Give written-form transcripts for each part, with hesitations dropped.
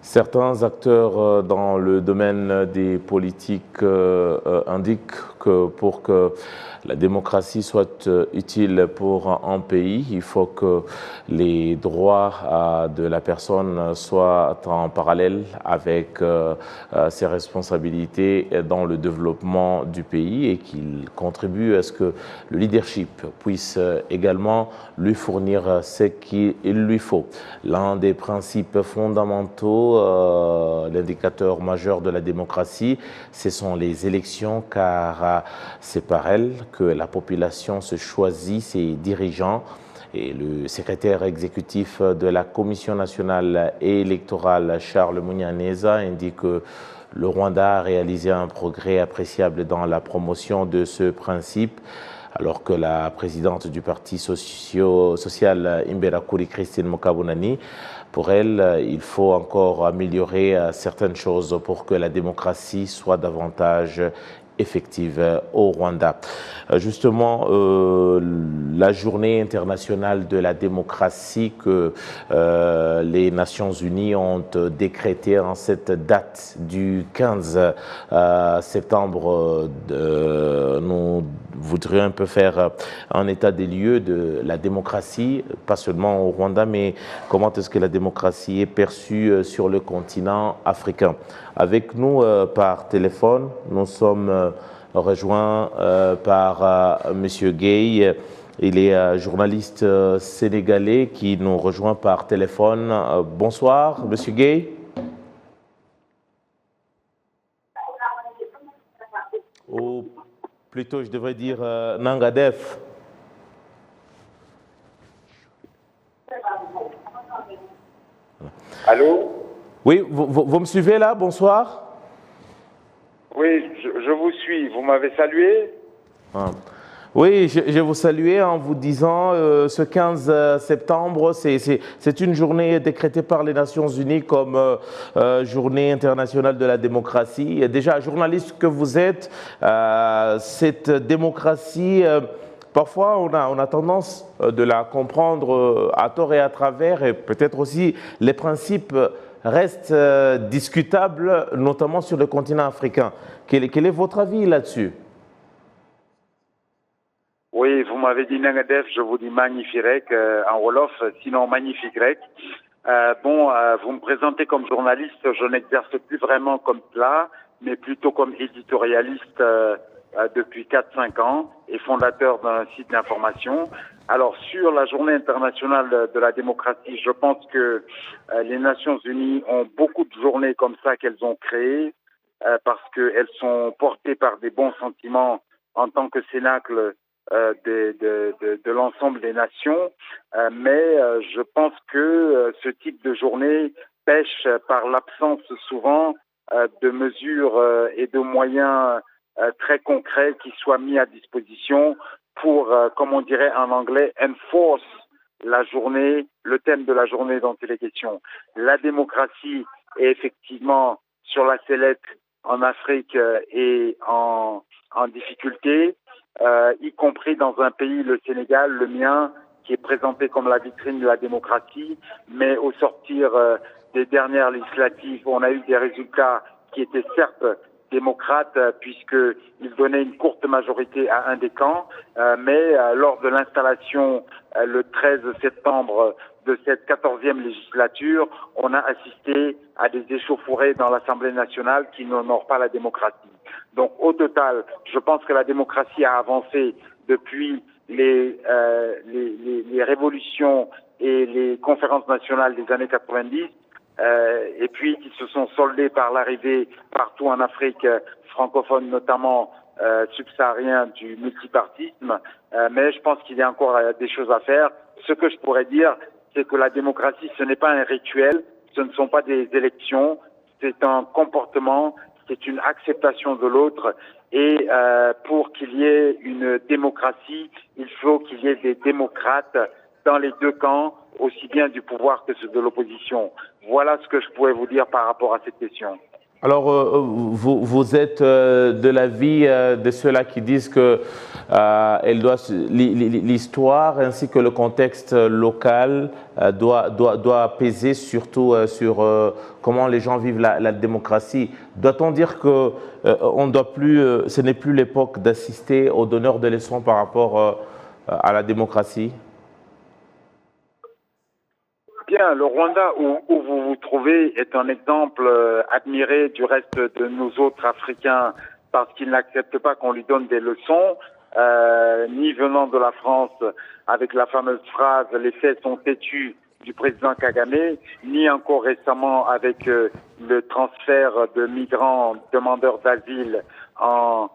Certains acteurs dans le domaine des politiques indiquent que pour que la démocratie soit utile pour un pays, il faut que les droits de la personne soient en parallèle avec ses responsabilités dans le développement du pays et qu'il contribue à ce que le leadership puisse également lui fournir ce qu'il lui faut. L'un des principes fondamentaux, l'indicateur majeur de la démocratie, ce sont les élections, car c'est par elles que la population se choisit ses dirigeants. Et le secrétaire exécutif de la Commission nationale électorale, Charles Munyaneza, indique que le Rwanda a réalisé un progrès appréciable dans la promotion de ce principe, alors que la présidente du Parti social Imberakuri, Christine Mokabunani, pour elle, il faut encore améliorer certaines choses pour que la démocratie soit davantage effective au Rwanda. Justement, la journée internationale de la démocratie que les Nations Unies ont décrétée en cette date du 15 septembre, nous voudrions un peu faire un état des lieux de la démocratie, pas seulement au Rwanda, mais comment est-ce que la démocratie est perçue sur le continent africain. Avec nous par téléphone, nous sommes rejoints par Monsieur Gueye. Il est journaliste sénégalais qui nous rejoint par téléphone. Bonsoir, Monsieur Gueye. Ou plutôt, je devrais dire Nangadef. Allô? Oui, vous me suivez là? Bonsoir. Oui, je vous suis. Vous m'avez salué? Oui, je vous saluais en vous disant ce 15 septembre, c'est une journée décrétée par les Nations Unies comme journée internationale de la démocratie. Et déjà, journaliste que vous êtes, cette démocratie, parfois on a tendance de la comprendre à tort et à travers, et peut-être aussi les principes restent discutables, notamment sur le continent africain. Quel est votre avis là-dessus? Oui, vous m'avez dit Nangadef, je vous dis Magnifirek en Wolof, sinon Magnifique Rek. Vous me présentez comme journaliste, je n'exerce plus vraiment comme cela, mais plutôt comme éditorialiste depuis 4-5 ans et fondateur d'un site d'information. Alors, sur la journée internationale de la démocratie, je pense que les Nations Unies ont beaucoup de journées comme ça qu'elles ont créées parce qu'elles sont portées par des bons sentiments en tant que cénacle de l'ensemble des nations, mais je pense que ce type de journée pêche par l'absence souvent de mesures et de moyens très concrets qui soient mis à disposition pour, comme on dirait en anglais, enforce la journée, le thème de la journée dont il est question. La démocratie est effectivement sur la sellette en Afrique et en difficulté, y compris dans un pays, le Sénégal, le mien, qui est présenté comme la vitrine de la démocratie, mais au sortir des dernières législatives, on a eu des résultats qui étaient certes démocrates, puisqu'ils donnaient une courte majorité à un des camps, mais lors de l'installation le 13 septembre de cette 14e législature, on a assisté à des échauffourées dans l'Assemblée nationale qui n'honorent pas la démocratie. Donc au total, je pense que la démocratie a avancé depuis les révolutions et les conférences nationales des années 90, et puis qui se sont soldées par l'arrivée partout en Afrique francophone, notamment subsaharien, du multipartisme. Mais je pense qu'il y a encore des choses à faire. Ce que je pourrais dire, c'est que la démocratie, ce n'est pas un rituel, ce ne sont pas des élections, c'est un comportement, c'est une acceptation de l'autre. Et pour qu'il y ait une démocratie, il faut qu'il y ait des démocrates dans les deux camps, aussi bien du pouvoir que de l'opposition. Voilà ce que je pourrais vous dire par rapport à cette question. Alors, vous êtes de l'avis de ceux-là qui disent que l'histoire ainsi que le contexte local doit peser surtout sur comment les gens vivent la démocratie. Doit-on dire que ce n'est plus l'époque d'assister aux donneurs de leçons par rapport à la démocratie? Bien, le Rwanda où vous vous trouvez est un exemple admiré du reste de nous autres Africains parce qu'il n'accepte pas qu'on lui donne des leçons, ni venant de la France avec la fameuse phrase « les faits sont têtus » du président Kagame, ni encore récemment avec le transfert de migrants demandeurs d'asile en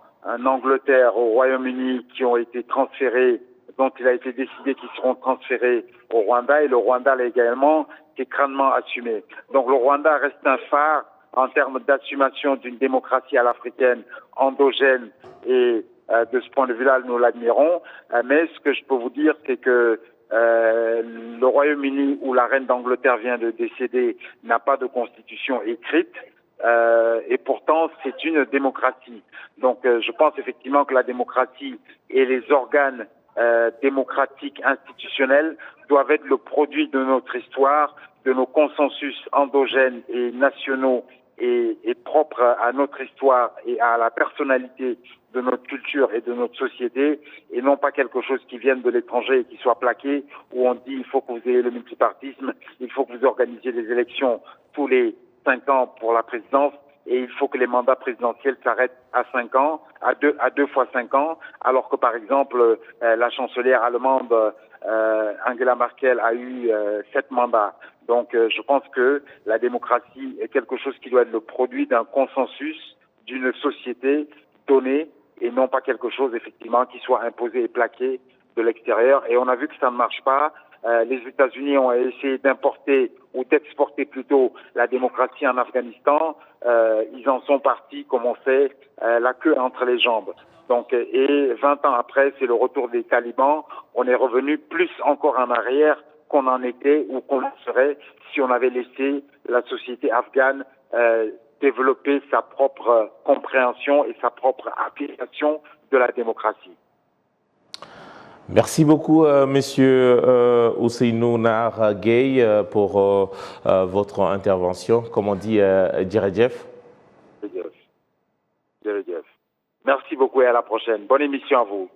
Angleterre, au Royaume-Uni, qui ont été transférés, dont il a été décidé qu'ils seront transférés au Rwanda, et le Rwanda l'a également crânement assumé. Donc le Rwanda reste un phare en termes d'assumation d'une démocratie à l'africaine endogène, et de ce point de vue-là, nous l'admirons. Mais ce que je peux vous dire, c'est que le Royaume-Uni, où la reine d'Angleterre vient de décéder, n'a pas de constitution écrite. Et pourtant, c'est une démocratie. Donc, je pense effectivement que la démocratie et les organes démocratiques institutionnels doivent être le produit de notre histoire, de nos consensus endogènes et nationaux et propres à notre histoire et à la personnalité de notre culture et de notre société, et non pas quelque chose qui vienne de l'étranger et qui soit plaqué, où on dit il faut que vous ayez le multipartisme, il faut que vous organisiez des élections tous les 5 ans pour la présidence, et il faut que les mandats présidentiels s'arrêtent à 5 ans, à deux fois 5 ans, alors que par exemple la chancelière allemande Angela Merkel a eu 7 mandats. Donc je pense que la démocratie est quelque chose qui doit être le produit d'un consensus d'une société donnée, et non pas quelque chose effectivement qui soit imposé et plaqué de l'extérieur. Et on a vu que ça ne marche pas. Les États-Unis ont essayé d'importer ou d'exporter plutôt la démocratie en Afghanistan. Ils en sont partis, comme on sait, la queue entre les jambes. Donc, et 20 ans après, c'est le retour des talibans. On est revenu plus encore en arrière qu'on en était ou qu'on le serait si on avait laissé la société afghane développer sa propre compréhension et sa propre application de la démocratie. Merci beaucoup, Monsieur Ousseynou Nar Gueye, pour votre intervention. Comme on dit, Djeredjef. Merci beaucoup et à la prochaine. Bonne émission à vous.